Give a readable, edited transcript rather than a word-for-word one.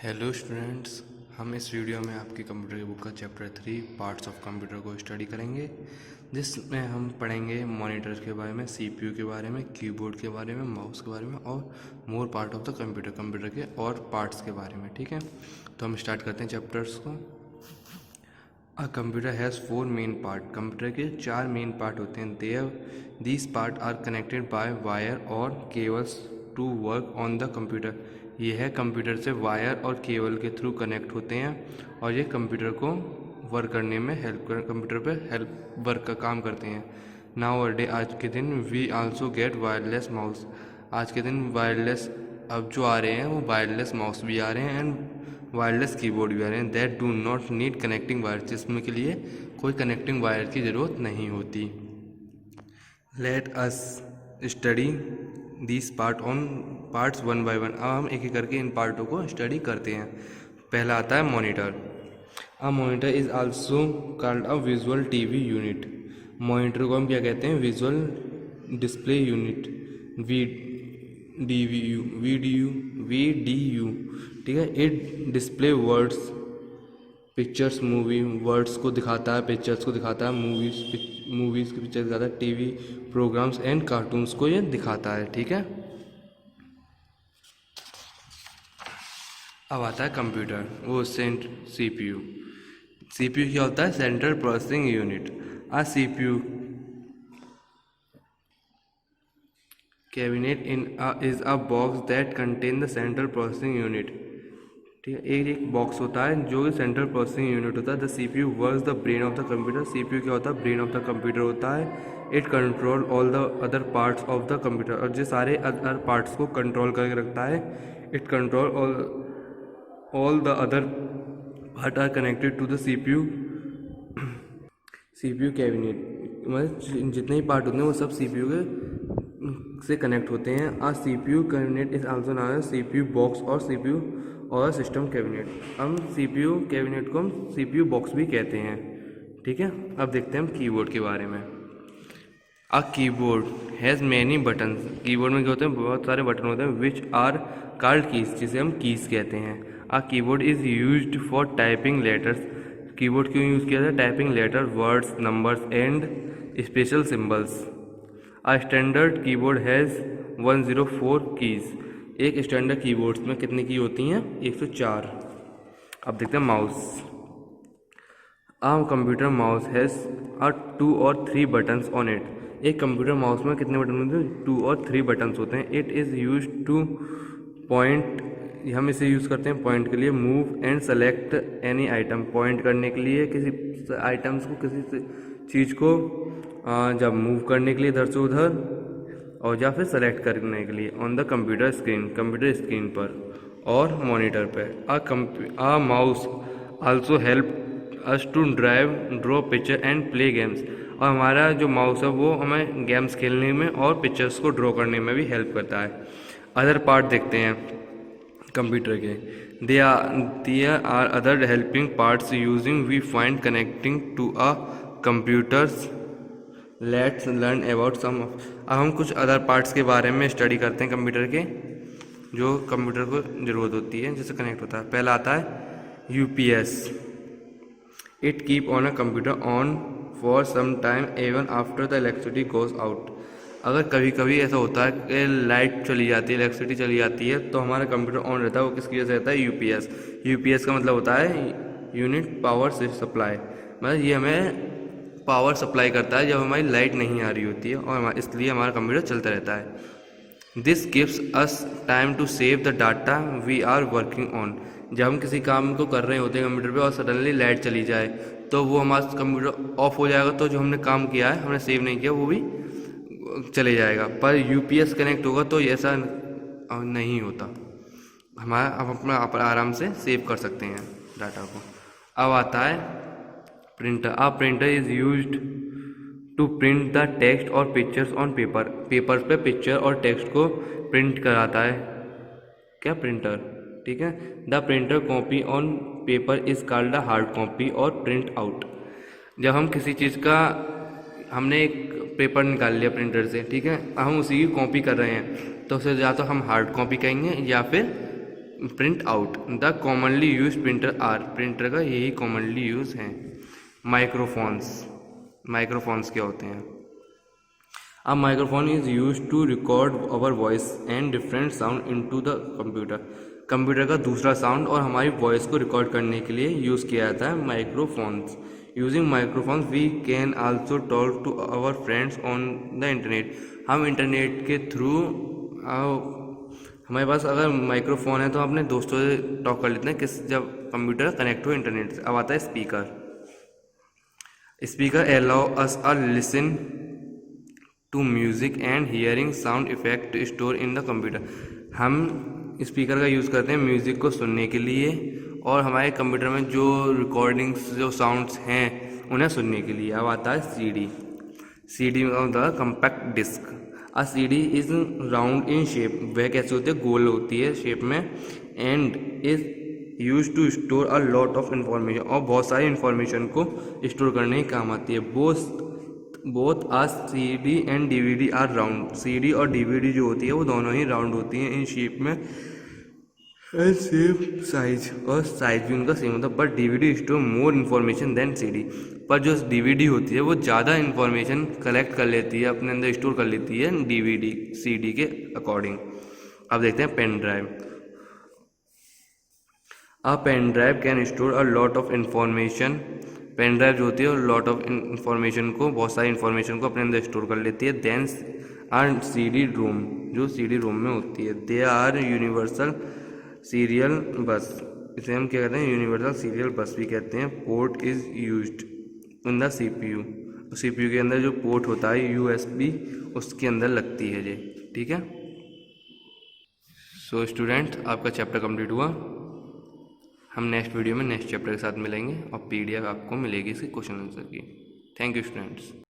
Hello students, हम इस video में आपकी कंप्यूटर की बुक का चैप्टर 3 पार्ट्स ऑफ कंप्यूटर को स्टडी करेंगे, जिसमें हम पढ़ेंगे मॉनिटर के बारे में, सीपीयू के बारे में, कीबोर्ड के बारे में, माउस के बारे में और more part of the computer के और पार्ट्स के बारे में। ठीक है, तो हम स्टार्ट करते हैं चैप्टर्स को। A computer has 4 main part. Computer के 4 मेन पार्ट होते हैं। These part are connected by wire और cables to work on the computer. ये है कंप्यूटर से वायर और केबल के थ्रू कनेक्ट होते हैं और ये कंप्यूटर को वर्क करने में कंप्यूटर पे हेल्प वर्क का काम करते हैं। नाउ डे, आज के दिन, we also get wireless mouse. आज के दिन वायरलेस अब जो आ रहे हैं वो वायरलेस माउस भी आ रहे हैं एंड वायरलेस कीबोर्ड भी आ रहे हैं। That do not need connecting wire, जिसमें के लिए कोई कनेक्टिंग वायर की ज़रूरत नहीं होती। Let us study this parts one by one. अब हम एक एक करके इन पार्टों को स्टडी करते हैं। पहला आता है monitor. A monitor is also called a visual TV unit. Monitor को हम क्या कहते हैं? Visual display unit, V D U. ठीक है, it display words, pictures, movie, words को दिखाता है, पिक्चर्स को दिखाता है, मूवीज़ की पिक्चर दिखाता है, टीवी प्रोग्राम्स एंड कार्टून्स को ये दिखाता है। ठीक है, अब आता है कंप्यूटर, वो सीपीयू। सीपीयू क्या होता है? Central processing unit. A CPU cabinet is a box that contain the central processing unit. ठीक है, एक बॉक्स होता है जो सेंट्रल प्रोसेसिंग यूनिट होता है। The CPU works the brain of the computer. CPU क्या होता है? ब्रेन ऑफ द कंप्यूटर होता है। It control all the other parts of the computer, और जो सारे अदर पार्ट्स को कंट्रोल करके रखता है। It control all the other part are connected to the CPU cabinet. मतलब जितने ही पार्ट होते हैं वो सब सीपीयू के से कनेक्ट होते हैं। Uh CPU cabinet is also known as CPU box और सीपीयू और सिस्टम कैबिनेट। हम सीपीयू कैबिनेट को हम सीपीयू बॉक्स भी कहते हैं। ठीक है, अब देखते हैं हम कीबोर्ड के बारे में। A keyboard has many buttons. Keyboard में क्या होते हैं? बहुत सारे बटन होते हैं, विच आर कॉल्ड कीज, जिसे हम कीज कहते हैं। A keyboard is used for typing letters. Keyboard क्यों यूज़ किया जाता है? Typing letter, words, numbers and special symbols. A standard keyboard has 104 keys. एक स्टैंडर्ड कीबोर्ड्स में कितनी की होती हैं? 104। अब देखते हैं mouse. A computer mouse has 2 और 3 बटन्स ऑन इट। एक कंप्यूटर माउस में कितने बटन होते हैं? 2 और 3 बटन्स होते हैं। It is use two point, हम इसे यूज़ करते हैं पॉइंट के लिए, move and select any item. Point करने के लिए किसी आइटम्स को, किसी चीज़ को, जब मूव करने के लिए इधर से उधर, और या फिर सेलेक्ट करने के लिए ऑन द कंप्यूटर स्क्रीन पर और मॉनिटर पर। Uh mouse also help us to draw picture and play games. और हमारा जो माउस है वो हमें गेम्स खेलने में और पिक्चर्स को ड्रॉ करने में भी हेल्प करता है। अदर पार्ट देखते हैं कंप्यूटर के। There are other helping parts using we find connecting to a computers. Let's learn about some. अब हम कुछ अदर पार्ट्स के बारे में स्टडी करते हैं कंप्यूटर के, जो कंप्यूटर को ज़रूरत होती है, जिससे कनेक्ट होता है। पहला आता है UPS. It keep on a computer on for some time even after the electricity goes out. अगर कभी कभी ऐसा होता है कि लाइट चली जाती है, इलेक्ट्रिसिटी चली जाती है, तो हमारा कंप्यूटर ऑन रहता है। वो किसकी वजह से रहता है? यूपीएस। यूपीएस का मतलब होता है यूनिट पावर सप्लाई। मतलब ये हमें पावर सप्लाई करता है जब हमारी लाइट नहीं आ रही होती है, और इसलिए हमारा कंप्यूटर चलता रहता है। This gives us time to save the data we are working on. जब हम किसी काम को कर रहे होते हैं कंप्यूटर पे और सडनली लाइट चली जाए, तो वो हमारा कंप्यूटर ऑफ हो जाएगा, तो जो हमने काम किया है, हमने सेव नहीं किया, वो भी चले जाएगा। पर यूपीएस कनेक्ट होगा तो ऐसा नहीं होता, हमारा हम अपना आराम से सेव कर सकते हैं डाटा को। अब आता है printer. A printer is used to print the text और पिक्चर्स ऑन पेपर। पेपर पे पिक्चर और टेक्स्ट को प्रिंट कराता है क्या? प्रिंटर। ठीक है, the printer copy on paper is called the hard copy और प्रिंट आउट। जब हम किसी चीज़ का, हमने एक पेपर निकाल लिया प्रिंटर से, ठीक है, हम उसी की कॉपी कर रहे हैं, तो उसे या तो हम हार्ड कॉपी कहेंगे या फिर print out. The commonly use printer are, printer का यही कॉमनली यूज है। माइक्रोफोन्स, माइक्रोफोन्स क्या होते हैं? A microphone is use to record our voice and different sound into the computer. Computer का दूसरा साउंड और हमारी वॉइस को रिकॉर्ड करने के लिए यूज़ किया जाता है microphones. Using microphones we can also talk to our friends on the internet. हम इंटरनेट के थ्रू हमारे पास अगर माइक्रोफोन है तो हम अपने दोस्तों से टॉक कर लेते हैं जब कंप्यूटर कनेक्ट हो इंटरनेट से। अब आता है speaker. Speaker allow us a listen to music and hearing sound effect store in the computer. हम स्पीकर का यूज़ करते हैं म्यूज़िक को सुनने के लिए और हमारे कंप्यूटर में जो रिकॉर्डिंग्स जो साउंड्स हैं उन्हें सुनने के लिए। अब आता है CD. CD the compact disc. A CD is round in shape, वह कैसे होती है? गोल होती है शेप में। And is use to store a lot of information, और बहुत सारी इंफॉर्मेशन को स्टोर करने के काम आती है। Both a C D and D V D are round. C D और डी वी डी जो होती है वो दोनों ही राउंड होती हैं इन शेप में एंड सेम साइज, और साइज भी उनका सेम होता है। But D V D store more information than C D. पर जो डी वी डी होती है वो ज़्यादा इन्फॉर्मेशन कलेक्ट कर लेती है, अपने अंदर स्टोर कर लेती है D V D C D के अकॉर्डिंग। अब देखते हैं pen drive. A pen drive can store a lot of information. Pen drive जो होती है लॉट ऑफ इंफॉर्मेशन को, बहुत सारी इंफॉर्मेशन को अपने अंदर स्टोर कर लेती है। Then are C D ROM, जो सी डी रोम में होती है। दे आर यूनिवर्सल सीरियल बस, इसे हम क्या कहते हैं? यूनिवर्सल सीरियल बस भी कहते हैं। Port is used in the C P U. C P U के अंदर जो पोर्ट होता है यू एस बी, उसके अंदर लगती है ये, ठीक है। सो स्टूडेंट, आपका चैप्टर कंप्लीट हुआ। हम नेक्स्ट वीडियो में नेक्स्ट चैप्टर के साथ मिलेंगे और पीडीएफ आपको मिलेगी इसकी क्वेश्चन आंसर की। Thank you students.